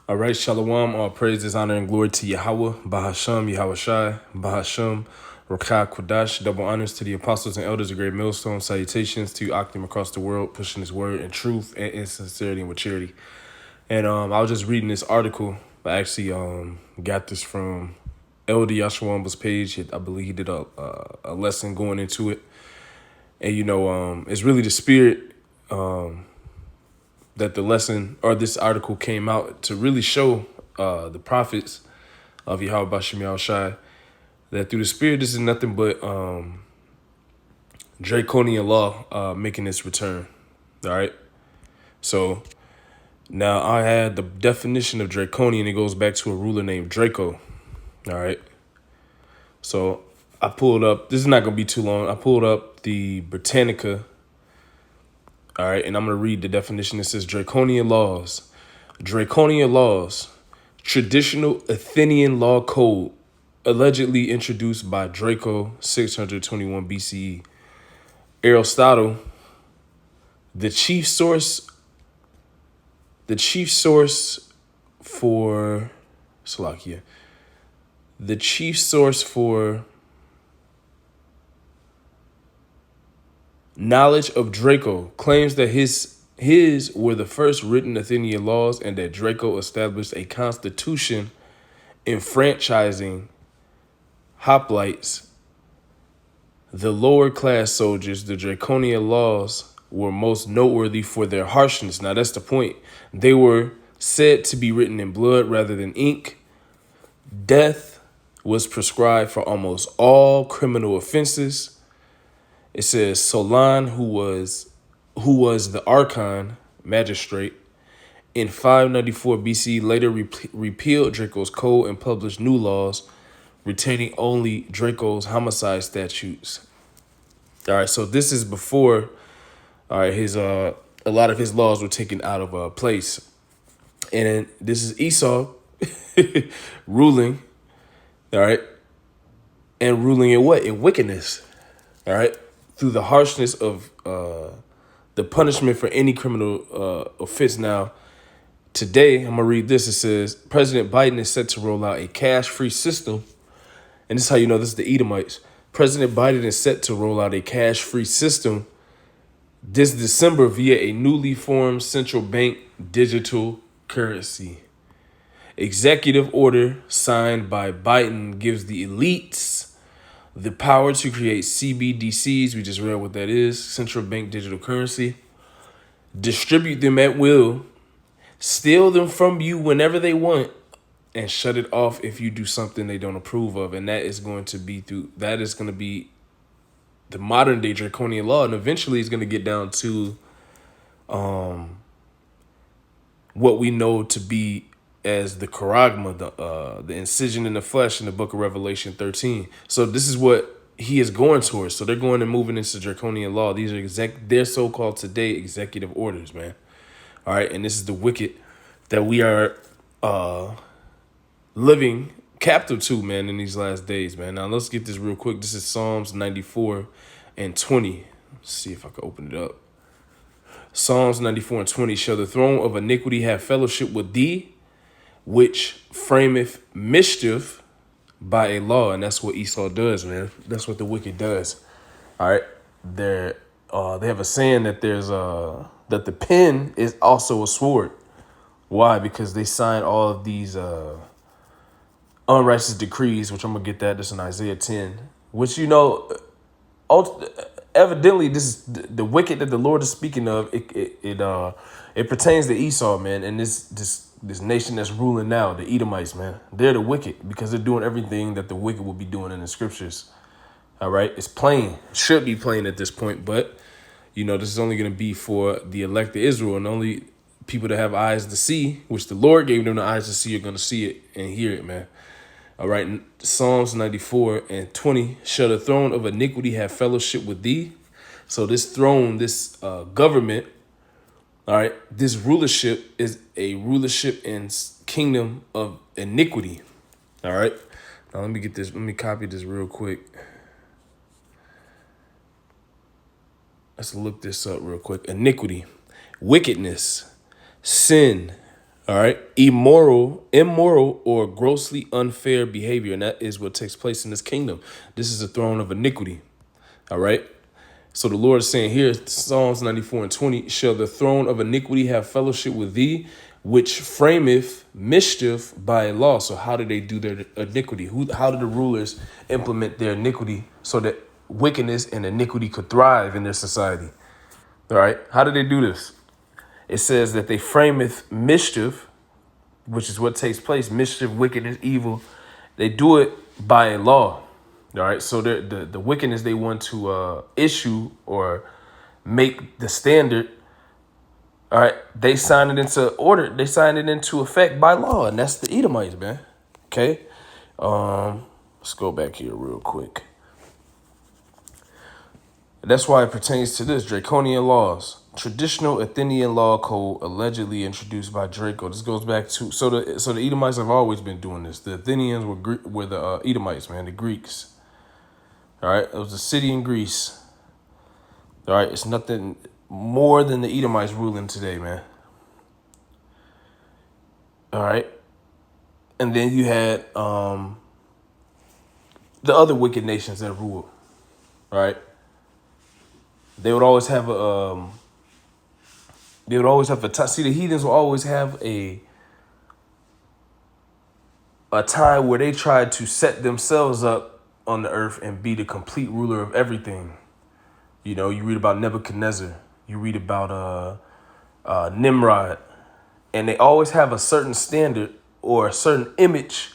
All right, Shalom, all praises, honor, and glory to Yahweh, Bahasham, Yahushai, Bahasham, Rakah, Kodash, double honors to the apostles and elders of Great Millstone, salutations to Akim across the world, pushing his word in truth and in sincerity and with charity. And I was just reading this article. I actually got this from Elder Yashuamba's page. I believe he did a lesson going into it. And, it's really the spirit that the lesson or this article came out to really show the prophets of Yahweh Bashim Yahushai that through the spirit this is nothing but draconian law making its return. All right. So now I had the definition of draconian. It goes back to a ruler named Draco. All right. So I pulled up. This is not going to be too long. I pulled up the Britannica. All right. And I'm going to read the definition. It says draconian laws. Draconian laws. Traditional Athenian law code allegedly introduced by Draco 621 BCE. Aristotle, the chief source for Slovakia. The chief source for knowledge of Draco claims that his were the first written Athenian laws and that Draco established a constitution enfranchising hoplites, the lower class soldiers. The draconian laws were most noteworthy for their harshness. Now that's the point. They were said to be written in blood rather than ink. Death was prescribed for almost all criminal offenses. It says Solon, who was the archon magistrate in 594 BC, later repealed Draco's code and published new laws, retaining only Draco's homicide statutes. All right, so this is before, all right, his a lot of his laws were taken out of place, and this is Esau ruling, all right, and ruling in what? In wickedness, all right, through the harshness of the punishment for any criminal offense. Now, today I'm gonna read this. It says President Biden is set to roll out a cash-free system. And this is how you know this is the Edomites. President Biden is set to roll out a cash-free system this December via a newly formed central bank digital currency. Executive order signed by Biden gives the elites the power to create CBDCs. We just read what that is, central bank digital currency. Distribute them at will, steal them from you whenever they want, and shut it off if you do something they don't approve of. And that is going to be the modern day draconian law. And eventually it's going to get down to what we know to be as the charagma, the incision in the flesh in the book of Revelation 13. So this is what he is going towards. So they're going and moving into draconian law. These are they're so-called today executive orders, man. All right. And this is the wicked that we are living captive to, man, in these last days, man. Now let's get this real quick. This is Psalms 94 and 20. Let's see if I can open it up. Psalms 94 and 20. Shall the throne of iniquity have fellowship with thee, which frameth mischief by a law? And that's what Esau does, man. That's what the wicked does. All right. They have a saying that that the pen is also a sword. Why? Because they sign all of these unrighteous decrees, which I'm gonna get that. This in Isaiah 10, which evidently this is the wicked that the Lord is speaking of. It pertains to Esau, man, and this nation that's ruling now, the Edomites, man. They're the wicked because they're doing everything that the wicked will be doing in the scriptures. All right, it's plain, it should be plain at this point, but this is only gonna be for the elect of Israel, and only people that have eyes to see, which the Lord gave them the eyes to see, are gonna see it and hear it, man. All right, Psalms 94 and 20. Shall the throne of iniquity have fellowship with thee? So this throne, this government, all right, this rulership is a rulership and kingdom of iniquity. All right. Now let me get this. Let me copy this real quick. Let's look this up real quick. Iniquity, wickedness, sin, All right. Immoral or grossly unfair behavior. And that is what takes place in this kingdom. This is a throne of iniquity. All right. So the Lord is saying here, Psalms 94 and 20, shall the throne of iniquity have fellowship with thee, which frameth mischief by law. So how do they do their iniquity? How do the rulers implement their iniquity so that wickedness and iniquity could thrive in their society? All right. How do they do this? It says that they frameth mischief, which is what takes place, mischief, wickedness, evil. They do it by a law. All right. So the wickedness they want to issue or make the standard. All right. They sign it into order. They sign it into effect by law. And that's the Edomites, man. Okay. Let's go back here real quick. That's why it pertains to this draconian laws. Traditional Athenian law code allegedly introduced by Draco. This goes back to so the Edomites have always been doing this. The Athenians were the Edomites, man, the Greeks. All right, it was a city in Greece. All right, it's nothing more than the Edomites ruling today, man. All right, and then you had the other wicked nations that ruled. All right, they would always have a see, the heathens will always have a time where they tried to set themselves up on the earth and be the complete ruler of everything. You know, you read about Nebuchadnezzar, you read about Nimrod, and they always have a certain standard or a certain image,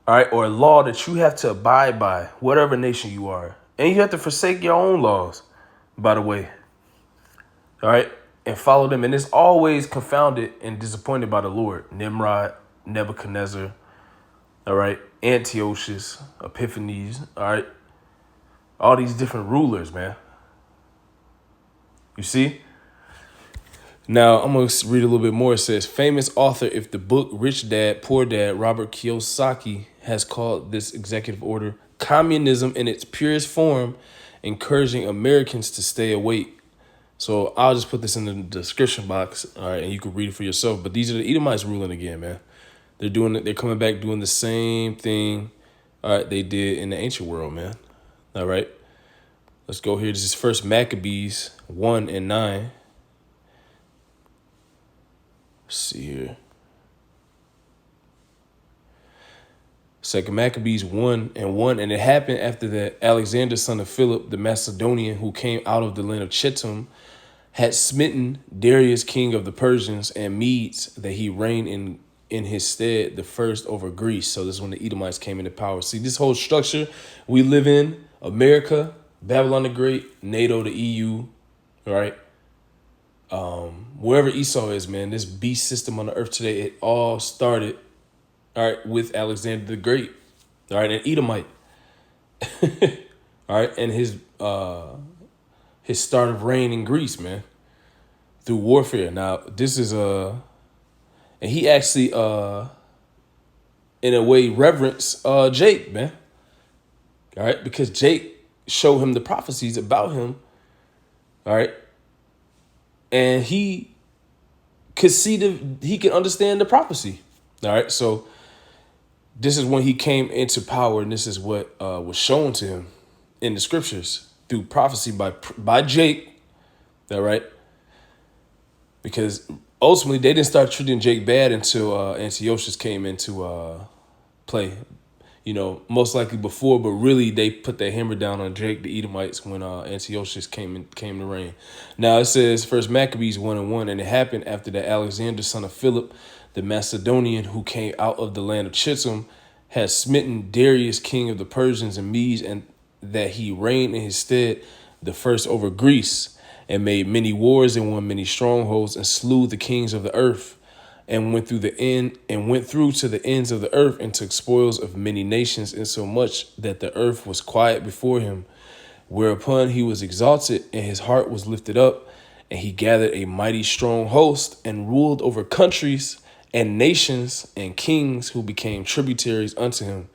all right, or a law that you have to abide by, whatever nation you are. And you have to forsake your own laws, by the way. All right, and follow them. And it's always confounded and disappointed by the Lord. Nimrod, Nebuchadnezzar, all right, Antiochus, Epiphanes, all right, all these different rulers, man. You see? Now, I'm going to read a little bit more. It says, famous author, if the book Rich Dad, Poor Dad, Robert Kiyosaki has called this executive order communism in its purest form, encouraging Americans to stay awake. So I'll just put this in the description box, all right, and you can read it for yourself. But these are the Edomites ruling again, man. They're doing it. They're coming back doing the same thing, all right, they did in the ancient world, man. All right, let's go here. This is First Maccabees 1 and 9. Let's see here. Second Maccabees 1 and 1. And it happened after that Alexander, son of Philip, the Macedonian, who came out of the land of Chittim, had smitten Darius, king of the Persians and Medes, that he reigned in his stead, the first over Greece. So this is when the Edomites came into power. See, this whole structure we live in, America, Babylon the Great, NATO, the EU, all right? Wherever Esau is, man, this beast system on the earth today, it all started, all right, with Alexander the Great, all right, an Edomite, all right, and his start of reign in Greece, man, through warfare. Now, this is and he actually, in a way, reverence Jake, man, all right, because Jake showed him the prophecies about him, all right, and he could understand the prophecy. All right. So this is when he came into power, and this is what was shown to him in the scriptures through prophecy by Jake. All right. Because ultimately they didn't start treating Jake bad until Antiochus came into play. You know, most likely before, but really they put their hammer down on Jake, the Edomites, when Antiochus came to reign. Now it says First Maccabees 1 and 1, and it happened after that Alexander, son of Philip, the Macedonian, who came out of the land of Chittim, had smitten Darius, king of the Persians and Medes, and that he reigned in his stead, the first over Greece, and made many wars and won many strongholds, and slew the kings of the earth, and went through to the ends of the earth, and took spoils of many nations, insomuch that the earth was quiet before him. Whereupon he was exalted, and his heart was lifted up, and he gathered a mighty strong host, and ruled over countries and nations and kings, who became tributaries unto him.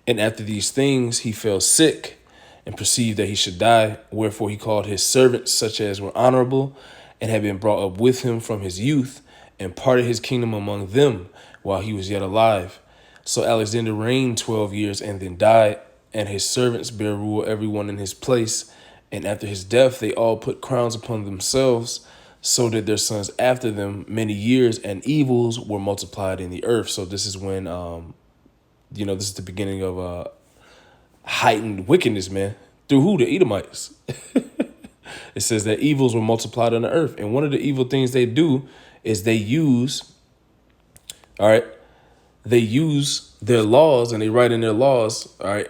And after these things he fell sick, and perceived that he should die. Wherefore he called his servants, such as were honorable, and had been brought up with him from his youth, and parted his kingdom among them while he was yet alive. So Alexander reigned 12 years and then died, and his servants bare rule everyone in his place. And after his death, they all put crowns upon themselves. So did their sons after them many years, and evils were multiplied in the earth. So this is when, this is the beginning of heightened wickedness, man. Through who? The Edomites. It says that evils were multiplied on the earth. And one of the evil things they do is they use their laws, and they write in their laws, all right,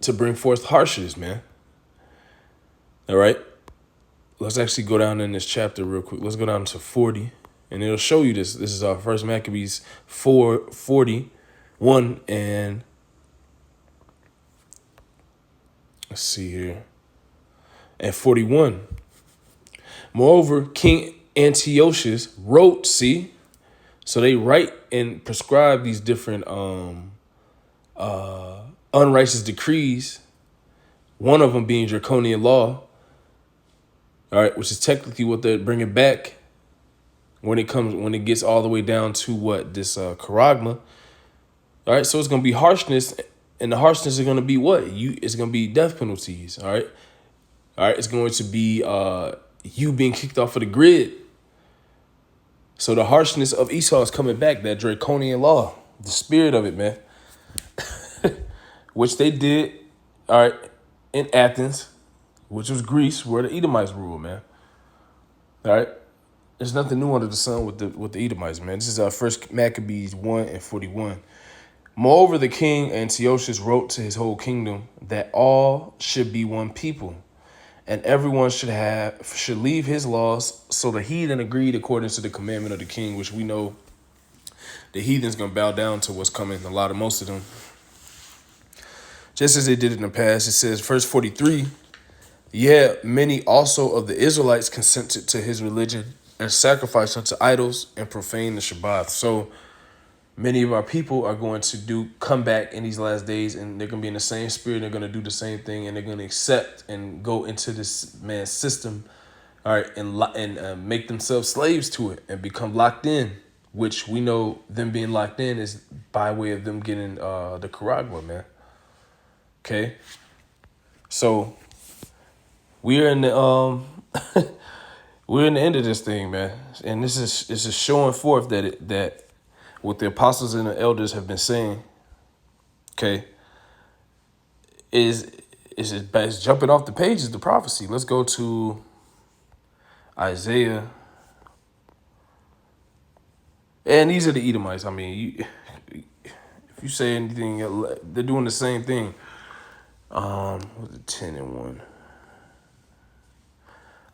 to bring forth harshness, man. All right. Let's actually go down in this chapter real quick. Let's go down to 40, and it'll show you this. This is our first Maccabees 4:41, and let's see here. At 41. Moreover, King Antiochus wrote, see, so they write and prescribe these different unrighteous decrees, one of them being draconian law, all right, which is technically what they're bringing back when it gets all the way down to what this charagma. All right, so it's gonna be harshness, and the harshness is gonna be what it's gonna be death penalties. All right, it's going to be you being kicked off of the grid. So the harshness of Esau is coming back. That draconian law, the spirit of it, man, which they did, all right, in Athens, which was Greece, where the Edomites ruled, man. All right, there's nothing new under the sun with the Edomites, man. This is our first Maccabees 1:41. Moreover, the king Antiochus wrote to his whole kingdom that all should be one people, and everyone should leave his laws. So the heathen agreed according to the commandment of the king, which we know the heathen's gonna bow down to what's coming. Most of them, just as they did in the past. It says, verse 43. Yeah, many also of the Israelites consented to his religion and sacrificed unto idols and profaned the Shabbat. So many of our people are going to come back in these last days, and they're going to be in the same spirit. They're going to do the same thing, and they're going to accept and go into this man's system, all right, and make themselves slaves to it and become locked in, which we know them being locked in is by way of them getting the charagma, man. Okay, so we're in the we're in the end of this thing, man, and this is showing forth that what the apostles and the elders have been saying, okay, is jumping off the pages, the prophecy. Let's go to Isaiah. And these are the Edomites. I mean, if you say anything, they're doing the same thing. What's it, 10:1?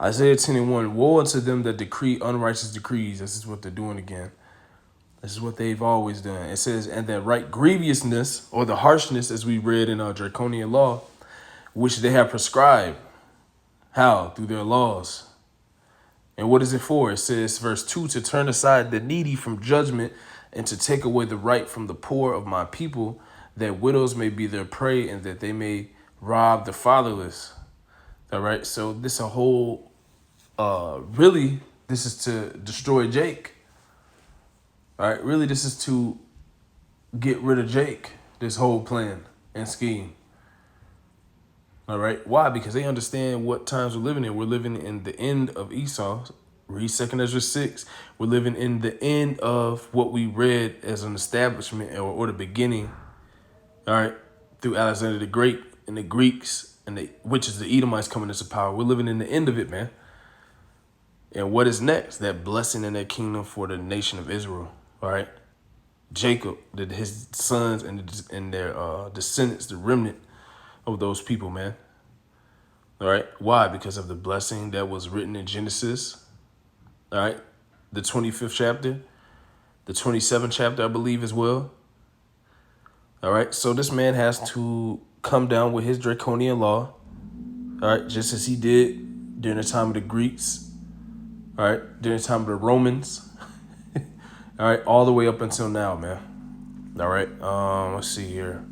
Isaiah 10:1. Woe unto them that decree unrighteous decrees. This is what they're doing again. This is what they've always done. It says, and that right grievousness, or the harshness, as we read in our draconian law, which they have prescribed. How? Through their laws. And what is it for? It says, verse 2, to turn aside the needy from judgment and to take away the right from the poor of my people, that widows may be their prey and that they may rob the fatherless. All right. So this a whole, really, this is to destroy Jake. All right, really, this is to get rid of Jake, this whole plan and scheme. All right, why? Because they understand what times we're living in. We're living in the end of Esau. Read 2 Ezra 6. We're living in the end of what we read as an establishment or the beginning, all right, through Alexander the Great and the Greeks, which is the Edomites coming into power. We're living in the end of it, man. And what is next? That blessing and that kingdom for the nation of Israel. All right, Jacob, his sons and their descendants, the remnant of those people, man. All right, why? Because of the blessing that was written in Genesis. All right, the 25th chapter, the 27th chapter, I believe, as well. All right, so this man has to come down with his draconian law. All right, just as he did during the time of the Greeks. All right, during the time of the Romans. All right, all the way up until now, man. All right, let's see here.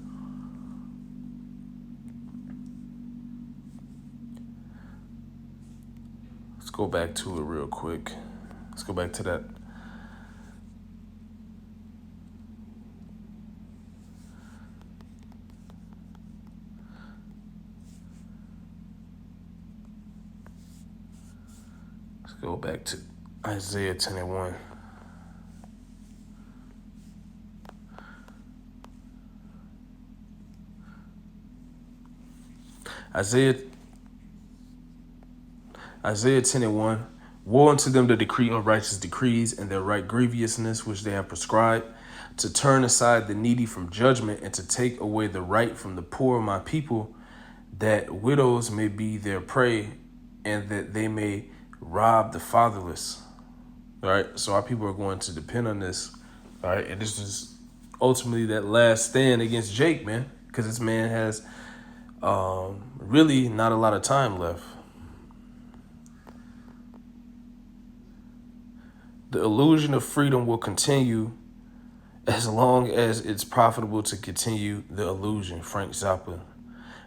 Let's go back to it real quick. Let's go back to that Go back to Isaiah 10 and 1. Isaiah 10 and 1. Woe unto them that decree unrighteous decrees, and their right grievousness which they have prescribed, to turn aside the needy from judgment, and to take away the right from the poor of my people, that widows may be their prey, and that they may rob the fatherless. All right, so our people are going to depend on this. All right, and this is ultimately that last stand against Jake, man, because this man has really not a lot of time left. The illusion of freedom will continue as long as it's profitable to continue the illusion. Frank Zappa.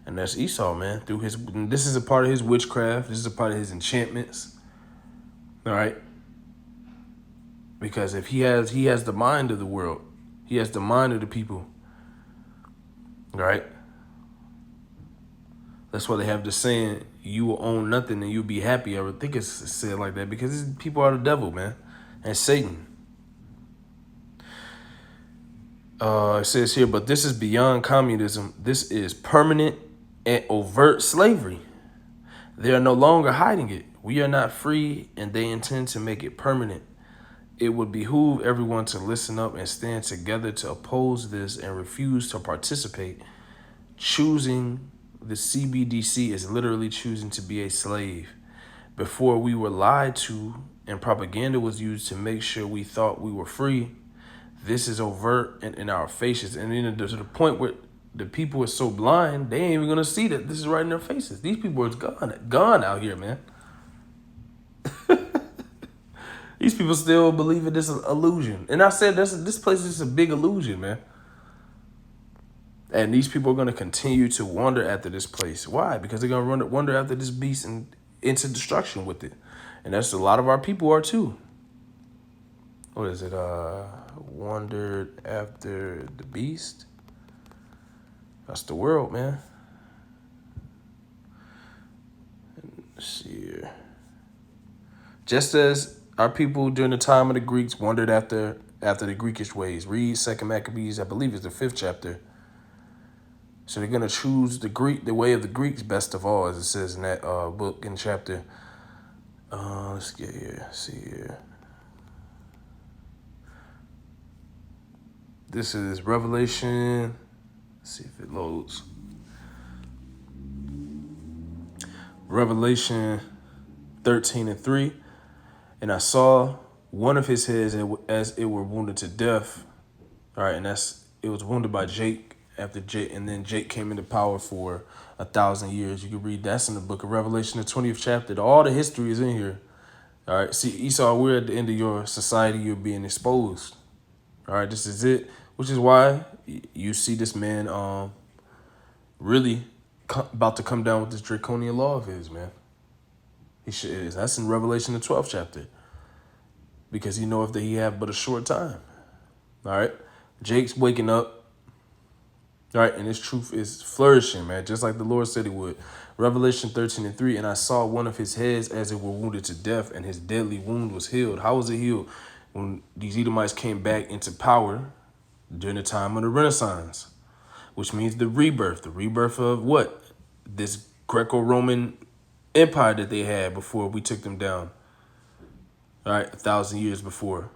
And that's Esau, man. Through his, this is a part of his witchcraft. This is a part of his enchantments. All right. Because if he has the mind of the world. He has the mind of the people. All right. That's why they have the saying, you will own nothing and you'll be happy. I would think it's said like that because people are the devil, man. And Satan. It says here, but this is beyond communism. This is permanent and overt slavery. They are no longer hiding it. We are not free, and they intend to make it permanent. It would behoove everyone to listen up and stand together to oppose this and refuse to participate. Choosing the CBDC is literally choosing to be a slave. Before we were lied to and propaganda was used to make sure we thought we were free, this is overt and in our faces. And then to the point where the people are so blind, they ain't even gonna see that this is right in their faces. These people are gone out here, man. These people still believe in this illusion. And I said this place is a big illusion, man. And these people are gonna continue to wander after this place. Why? Because they're gonna wander after this beast and into destruction with it. And that's a lot of our people are too. What is it? Wandered after the beast. That's the world, man. Let's see here. Just as our people during the time of the Greeks wandered after the Greekish ways. Read 2 Maccabees, I believe it's the 5th chapter. So they're gonna choose the way of the Greeks best of all, as it says in that book and chapter. Let's get here. See here. This is Revelation. Let's see if it loads. Revelation 13 and 3. And I saw one of his heads as it were wounded to death. All right, and it was wounded by Jake after Jake, and then Jake came into power for 1,000 years. You can read that's in the book of Revelation, the 20th chapter. All the history is in here. All right, see, Esau, we're at the end of your society. You're being exposed. All right, this is it, which is why you see this man really about to come down with this draconian law of his, man. That's in Revelation, the 12th chapter. Because he knoweth that he have but a short time. All right. Jake's waking up. All right. And his truth is flourishing, man. Just like the Lord said he would. Revelation 13 and 3. And I saw one of his heads as it were wounded to death, and his deadly wound was healed. How was it healed? When these Edomites came back into power during the time of the Renaissance, which means the rebirth. The rebirth of what? This Greco-Roman empire that they had before we took them down. All right, 1,000 years before.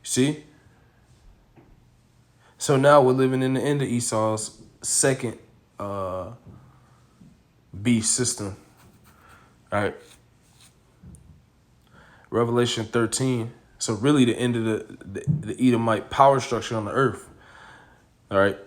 See? So now we're living in the end of Esau's second beast system. All right. Revelation 13. So really the end of the Edomite power structure on the earth. All right.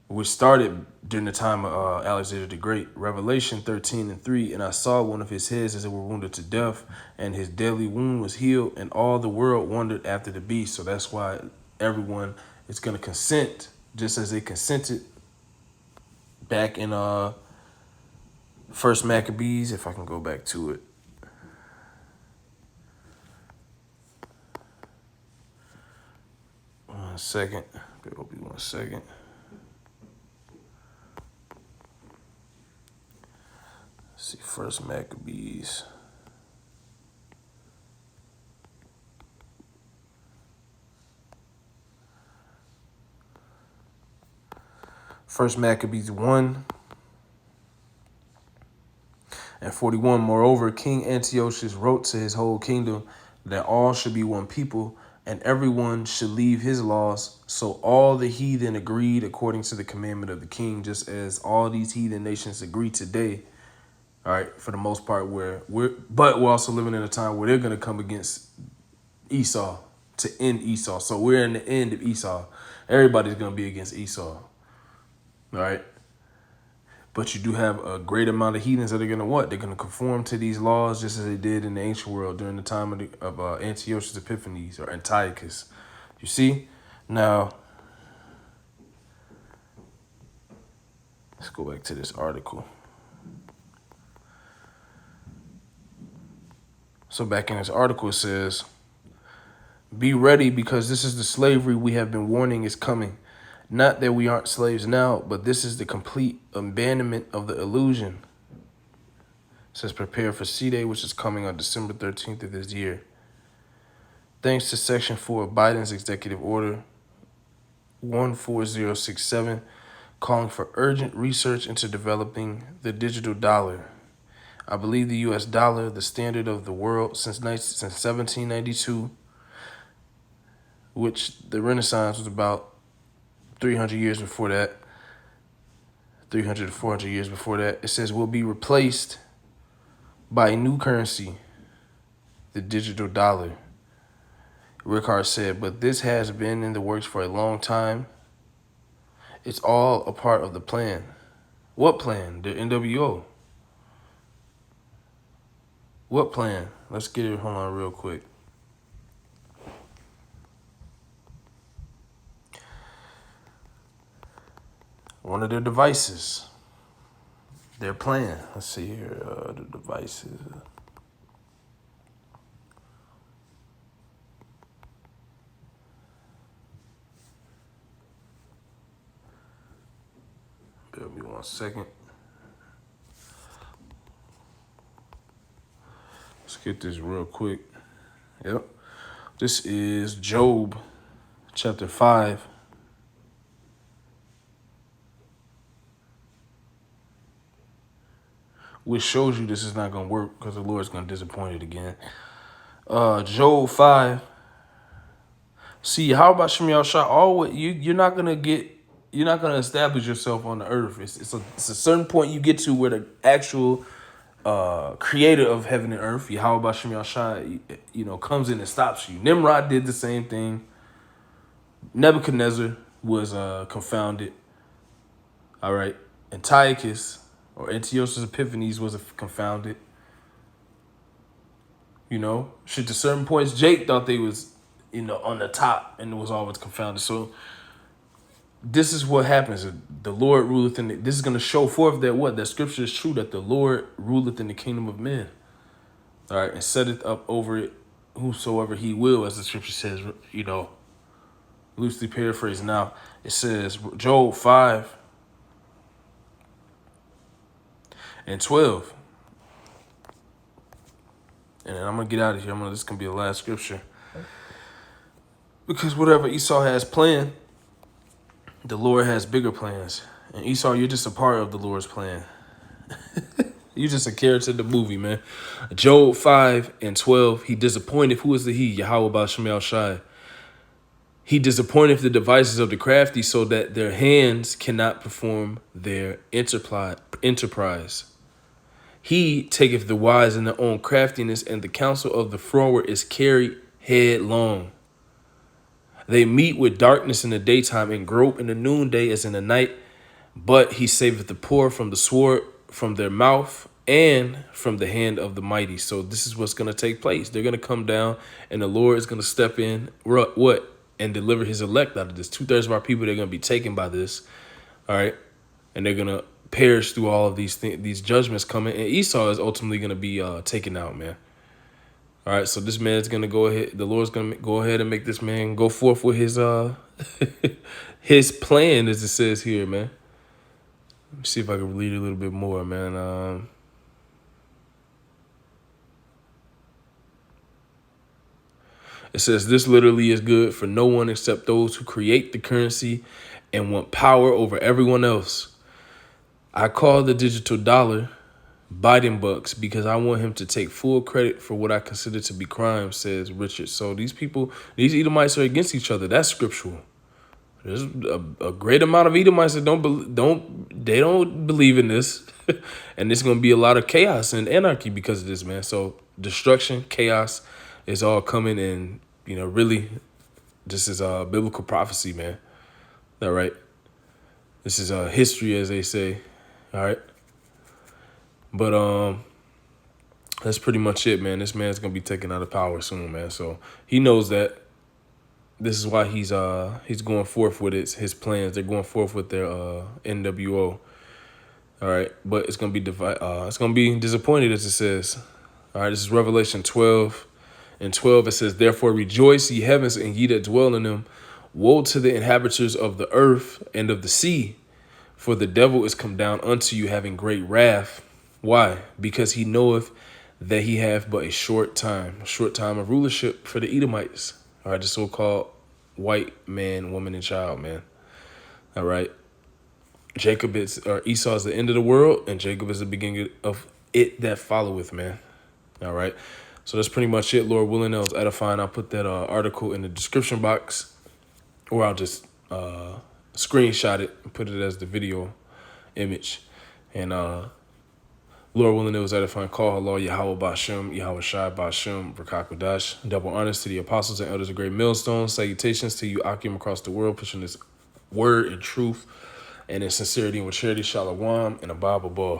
Which started during the time of Alexander the Great. Revelation 13 and 3. And I saw one of his heads as it were wounded to death, and his deadly wound was healed, and all the world wondered after the beast. So that's why everyone is going to consent, just as they consented back in 1 Maccabees, if I can go back to it. One second. Bear with me 1 second. See, 1 Maccabees. First Maccabees 1:41. Moreover, King Antiochus wrote to his whole kingdom that all should be one people, and everyone should leave his laws. So all the heathen agreed according to the commandment of the king, just as all these heathen nations agree today. All right, for the most part, but we're also living in a time where they're going to come against Esau to end Esau. So we're in the end of Esau. Everybody's going to be against Esau. All right. But you do have a great amount of heathens that are going to what? They're going to conform to these laws just as they did in the ancient world during the time of Antiochus Epiphanes or Antiochus. You see? Now, let's go back to this article. So back in this article, it says, be ready because this is the slavery we have been warning is coming. Not that we aren't slaves now, but this is the complete abandonment of the illusion. It says prepare for C-Day, which is coming on December 13th of this year. Thanks to Section 4 of Biden's Executive Order 14067, calling for urgent research into developing the digital dollar. I believe the U.S. dollar, the standard of the world since 1792, which the Renaissance was about 300 years before that, 300 to 400 years before that, it says will be replaced by a new currency, the digital dollar. Rickard said, but this has been in the works for a long time. It's all a part of the plan. What plan? The NWO. What plan? Let's get it. Hold on real quick. One of their devices. Their plan. Let's see here. The devices. Bear with me 1 second. Let's get this real quick. Yep. This is Job chapter 5. Which shows you this is not going to work because the Lord's going to disappoint it again. Job 5. See, how about Shem Yahshua? Always, you're not going to establish yourself on the earth. It's a certain point you get to where the actual creator of heaven and earth, Yahweh Shem Yahshua, comes in and stops you. Nimrod did the same thing. Nebuchadnezzar was confounded. All right. Antiochus or Antiochus Epiphanes was confounded. To certain points, Jake thought they was, on the top and was always confounded. So this is what happens. The Lord ruleth in this is going to show forth that scripture is true, that the Lord ruleth in the kingdom of men. All right. And setteth up over it whosoever he will, as the scripture says, loosely paraphrased. Now it says Job 5:12. And then I'm going to get out of here. This is going to be the last scripture. Because whatever Esau has planned, the Lord has bigger plans. And Esau, you're just a part of the Lord's plan. You're just a character in the movie, man. Job 5:12. He disappointed. Who is the he? Yahweh Ba'Shem Shai. He disappointeth the devices of the crafty so that their hands cannot perform their enterprise. He taketh the wise in their own craftiness, and the counsel of the froward is carried headlong. They meet with darkness in the daytime and grope in the noonday as in the night. But he saveth the poor from the sword, from their mouth, and from the hand of the mighty. So this is what's going to take place. They're going to come down, and the Lord is going to step in, and deliver his elect out of this. 2/3 of our people, they're going to be taken by this. All right. And they're going to perish through all of these judgments coming. And Esau is ultimately going to be taken out, man. All right. So this man is going to go ahead. The Lord's going to go ahead and make this man go forth with his his plan, as it says here, man. Let me see if I can read a little bit more, man. It says this literally is good for no one except those who create the currency and want power over everyone else. I call the digital dollar Biden bucks because I want him to take full credit for what I consider to be crimes, says Richard. So these people, these Edomites are against each other. That's scriptural. There's a great amount of Edomites that don't believe in this, and there's gonna be a lot of chaos and anarchy because of this, man. So destruction, chaos is all coming, and really, this is a biblical prophecy, man. All right, this is history, as they say. All right, but that's pretty much it, man. This man's gonna be taken out of power soon, man. So he knows that. This is why he's going forth with his plans. They're going forth with their NWO. All right, but it's gonna be it's gonna be disappointed, as it says. All right, this is Revelation 12:12. It says, "Therefore rejoice, ye heavens, and ye that dwell in them. Woe to the inhabitants of the earth and of the sea, for the devil is come down unto you, having great wrath. Why? Because he knoweth that he hath but a short time of rulership for the Edomites." All right, the so-called white man, woman, and child, man. All right. Esau is the end of the world, and Jacob is the beginning of it that followeth, man. All right. So that's pretty much it. Lord willing, that was edifying. I'll put that article in the description box, or I'll just screenshot it and put it as the video image. And Lord willing, it was edifying. Call Allah, Yahweh Bashem, Yahweh Shai Bashem, Rakakodash. Double honors to the apostles and elders of Great Millstone. Salutations to you, Akim, across the world, pushing this word in truth and in sincerity and with charity. Shalom and Abba Abba.